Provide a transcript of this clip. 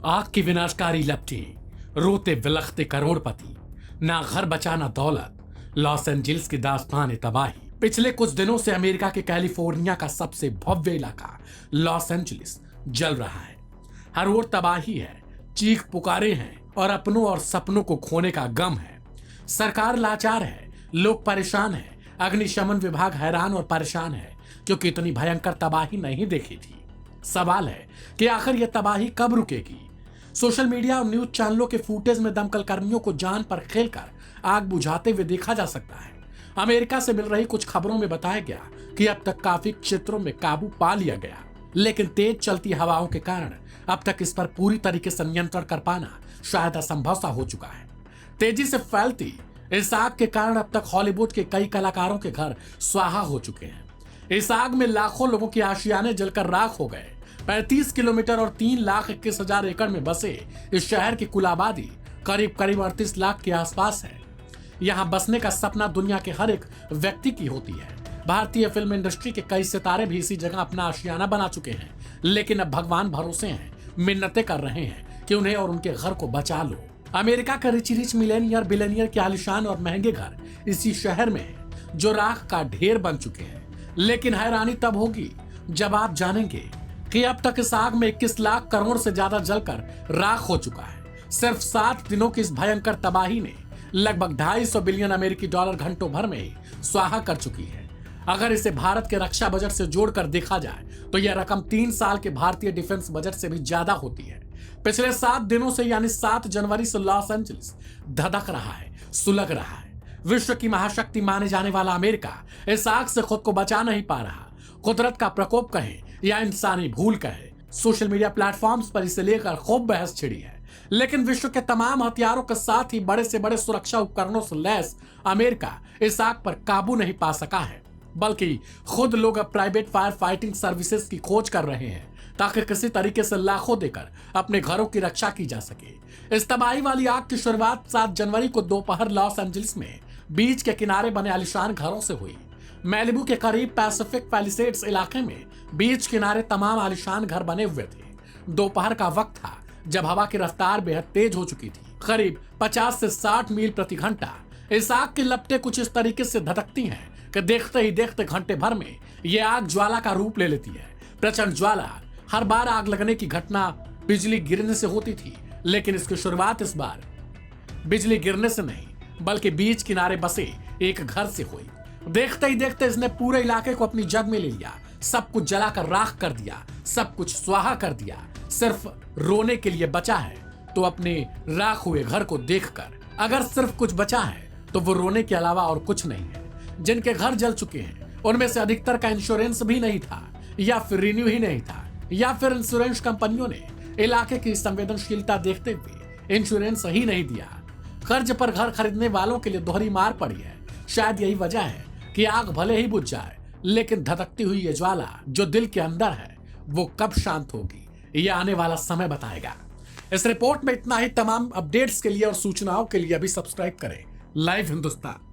आग की विनाशकारी लपटी, रोते बिलखते करोड़पति, ना घर बचा ना दौलत, लॉस एंजल्स की दास्तान तबाही। पिछले कुछ दिनों से अमेरिका के कैलिफोर्निया का सबसे भव्य इलाका लॉस एंजलिस जल रहा है। हर ओर तबाही है, चीख पुकारे हैं और अपनों और सपनों को खोने का गम है। सरकार लाचार है, लोग परेशान हैं, अग्निशमन विभाग हैरान और परेशान है क्योंकि इतनी भयंकर तबाही नहीं देखी थी। सवाल है कि आखिर यह तबाही कब रुकेगी। सोशल मीडिया और न्यूज चैनलों के फुटेज में दमकल कर्मियों को जान पर खेलकर आग बुझाते हुए देखा जा सकता है। अमेरिका से मिल रही कुछ खबरों में बताया गया कि अब तक काफी क्षेत्रों में काबू पा लिया गया, लेकिन तेज चलती हवाओं के कारण अब तक इस पर पूरी तरीके से नियंत्रण कर पाना शायद असंभव सा हो चुका है। तेजी से फैलती इस आग के कारण अब तक हॉलीवुड के कई कलाकारों के घर स्वाहा हो चुके हैं। इस आग में लाखों लोगों के आशियाने जलकर राख हो गए। 35 किलोमीटर और 3,21,000 एकड़ में बसे इस शहर की कुल आबादी करीब 38 लाख के आसपास है। यहाँ बसने का सपना दुनिया के हर एक व्यक्ति की होती है। भारतीय फिल्म इंडस्ट्री के कई सितारे भी इसी जगह अपना आशियाना बना चुके हैं, लेकिन अब भगवान भरोसे हैं, मिन्नतें कर रहे हैं कि उन्हें और उनके घर को बचा लो। अमेरिका का रिच मिलेनियर बिलेनियर के आलिशान और महंगे घर इसी शहर में है जो राख का ढेर बन चुके हैं। लेकिन हैरानी तब होगी जब आप जानेंगे कि अब तक इस आग में 21 लाख करोड़ से ज्यादा जलकर राख हो चुका है। सिर्फ 7 दिनों की इस भयंकर तबाही ने लगभग 250 बिलियन अमेरिकी डॉलर घंटों भर में ही स्वाहा कर चुकी है। अगर इसे भारत के रक्षा बजट से जोड़कर देखा जाए तो यह रकम 3 साल के भारतीय डिफेंस बजट से भी ज्यादा होती है। पिछले 7 दिनों से यानी 7 जनवरी से लॉस एंजलिस धधक रहा है, सुलग रहा है। विश्व की महाशक्ति माने जाने वाला अमेरिका इस आग से खुद को बचा नहीं पा रहा। कुदरत का प्रकोप कहे या इंसानी भूल कहे, सोशल मीडिया प्लेटफॉर्म्स पर इसे लेकर खूब बहस छिड़ी है, लेकिन विश्व के तमाम हथियारों के साथ ही बड़े से बड़े सुरक्षा उपकरणों से लैस अमेरिका इस आग पर काबू नहीं पा सका है, बल्कि खुद लोग अब प्राइवेट फायर फाइटिंग सर्विसेज की खोज कर रहे हैं ताकि किसी तरीके से लाखों देकर अपने घरों की रक्षा की जा सके। इस तबाही वाली आग की शुरुआत 7 जनवरी को दोपहर लॉस एंजलिस में बीच के किनारे बने आलिशान घरों से हुई। मैलिबू के करीब पैसिफिक पैलिसेड्स इलाके में बीच किनारे तमाम आलिशान घर बने हुए थे। दोपहर का वक्त था जब हवा की रफ्तार बेहद तेज हो चुकी थी, करीब 50 से 60 मील प्रति घंटा। इस आग की लपटें कुछ इस तरीके से धधकती हैं कि देखते ही देखते घंटे भर में यह आग ज्वाला का रूप ले लेती है। प्रचंड ज्वाला। हर बार आग लगने की घटना बिजली गिरने से होती थी, लेकिन इसकी शुरुआत इस बार बिजली गिरने से नहीं बल्कि बीच किनारे बसे एक घर से हुई। देखते ही देखते इसने पूरे इलाके को अपनी जग में ले लिया। सब कुछ जलाकर राख कर दिया, सब कुछ स्वाहा कर दिया। सिर्फ रोने के लिए बचा है तो अपने राख हुए घर को देखकर। अगर सिर्फ कुछ बचा है तो वो रोने के अलावा और कुछ नहीं है। जिनके घर जल चुके हैं उनमें से अधिकतर का इंश्योरेंस भी नहीं था, या फिर रिन्यू ही नहीं था, या फिर इंश्योरेंस कंपनियों ने इलाके की संवेदनशीलता देखते हुए इंश्योरेंस ही नहीं दिया। कर्ज पर घर खरीदने वालों के लिए दोहरी मार पड़ी है। शायद यही वजह है कि आग भले ही बुझ जाए, लेकिन धधकती हुई ये ज्वाला जो दिल के अंदर है वो कब शांत होगी ये आने वाला समय बताएगा। इस रिपोर्ट में इतना ही। तमाम अपडेट्स के लिए और सूचनाओं के लिए अभी सब्सक्राइब करें लाइव हिंदुस्तान।